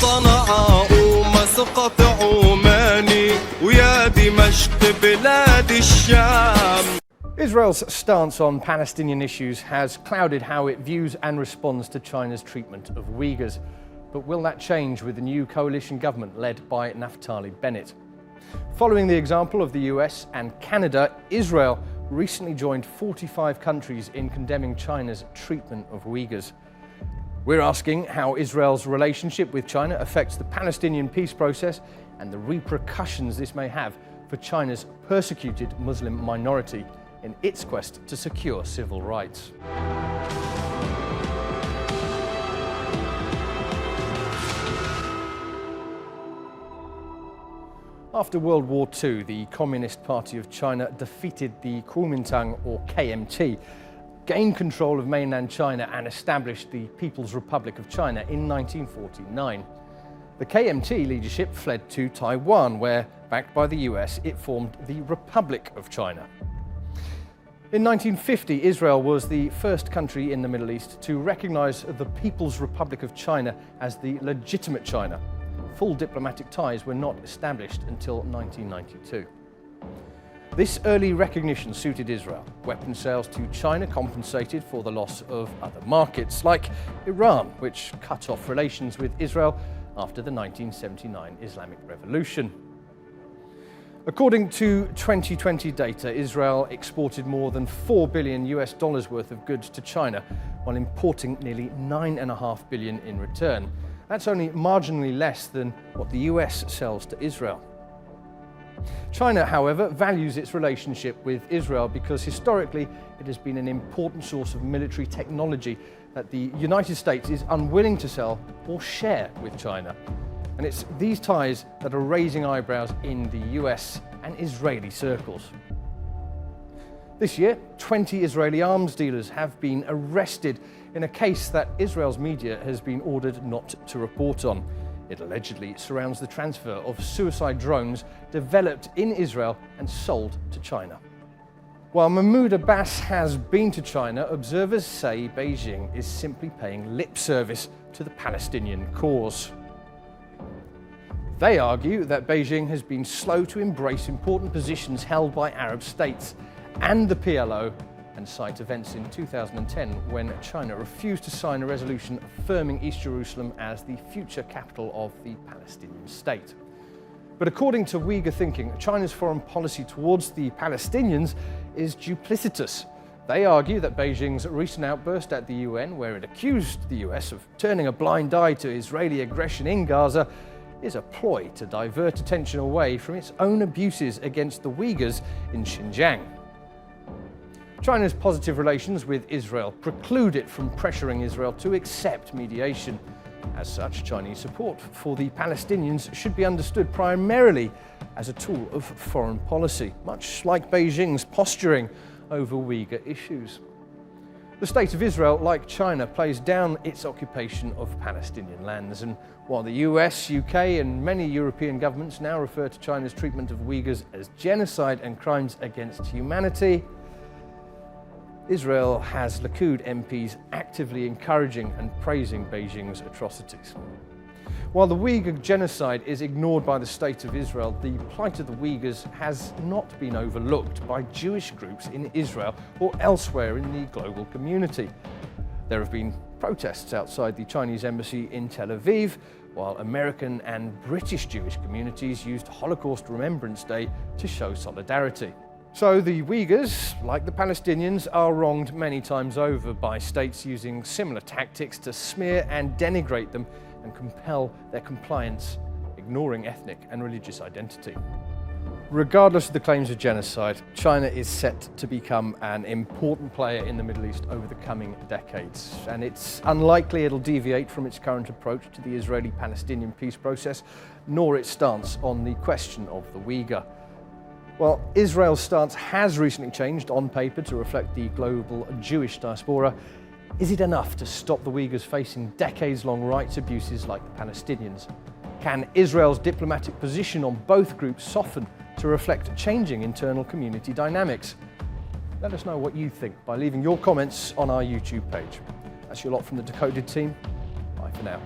صنعاء ومسقط عماني ويا دمشق بلاد الشام. Israel's stance on Palestinian issues has clouded how it views and responds to China's treatment of Uyghurs. But will that change with the new coalition government led by Naftali Bennett? Following the example of the US and Canada, Israel recently joined 45 countries in condemning China's treatment of Uyghurs. We're asking how Israel's relationship with China affects the Palestinian peace process and the repercussions this may have for China's persecuted Muslim minority in its quest to secure civil rights. After World War II, the Communist Party of China defeated the Kuomintang, or KMT, gained control of mainland China and established the People's Republic of China in 1949. The KMT leadership fled to Taiwan, where, backed by the US, it formed the Republic of China. In 1950, Israel was the first country in the Middle East to recognize the People's Republic of China as the legitimate China. Full diplomatic ties were not established until 1992. This early recognition suited Israel. Weapon sales to China compensated for the loss of other markets, like Iran, which cut off relations with Israel after the 1979 Islamic Revolution. According to 2020 data, Israel exported more than $4 billion worth of goods to China, while importing nearly $9.5 billion in return. That's only marginally less than what the US sells to Israel. China, however, values its relationship with Israel because historically it has been an important source of military technology that the United States is unwilling to sell or share with China. And it's these ties that are raising eyebrows in the US and Israeli circles. This year, 20 Israeli arms dealers have been arrested in a case that Israel's media has been ordered not to report on. It allegedly surrounds the transfer of suicide drones developed in Israel and sold to China. While Mahmoud Abbas has been to China, observers say Beijing is simply paying lip service to the Palestinian cause. They argue that Beijing has been slow to embrace important positions held by Arab states and the PLO, and cite events in 2010 when China refused to sign a resolution affirming East Jerusalem as the future capital of the Palestinian state. But according to Uyghur thinking, China's foreign policy towards the Palestinians is duplicitous. They argue that Beijing's recent outburst at the UN, where it accused the US of turning a blind eye to Israeli aggression in Gaza, is a ploy to divert attention away from its own abuses against the Uyghurs in Xinjiang. China's positive relations with Israel preclude it from pressuring Israel to accept mediation. As such, Chinese support for the Palestinians should be understood primarily as a tool of foreign policy, much like Beijing's posturing over Uyghur issues. The State of Israel, like China, plays down its occupation of Palestinian lands, and while the US, UK and many European governments now refer to China's treatment of Uyghurs as genocide and crimes against humanity, Israel has Likud MPs actively encouraging and praising Beijing's atrocities. While the Uyghur genocide is ignored by the State of Israel, the plight of the Uyghurs has not been overlooked by Jewish groups in Israel or elsewhere in the global community. There have been protests outside the Chinese embassy in Tel Aviv, while American and British Jewish communities used Holocaust Remembrance Day to show solidarity. So the Uyghurs, like the Palestinians, are wronged many times over by states using similar tactics to smear and denigrate them and compel their compliance, ignoring ethnic and religious identity. Regardless of the claims of genocide, China is set to become an important player in the Middle East over the coming decades, and it's unlikely it'll deviate from its current approach to the Israeli-Palestinian peace process, nor its stance on the question of the Uyghur. While Israel's stance has recently changed on paper to reflect the global Jewish diaspora, is it enough to stop the Uyghurs facing decades-long rights abuses like the Palestinians? Can Israel's diplomatic position on both groups soften to reflect changing internal community dynamics? Let us know what you think by leaving your comments on our YouTube page. That's your lot from the Decoded team. Bye for now.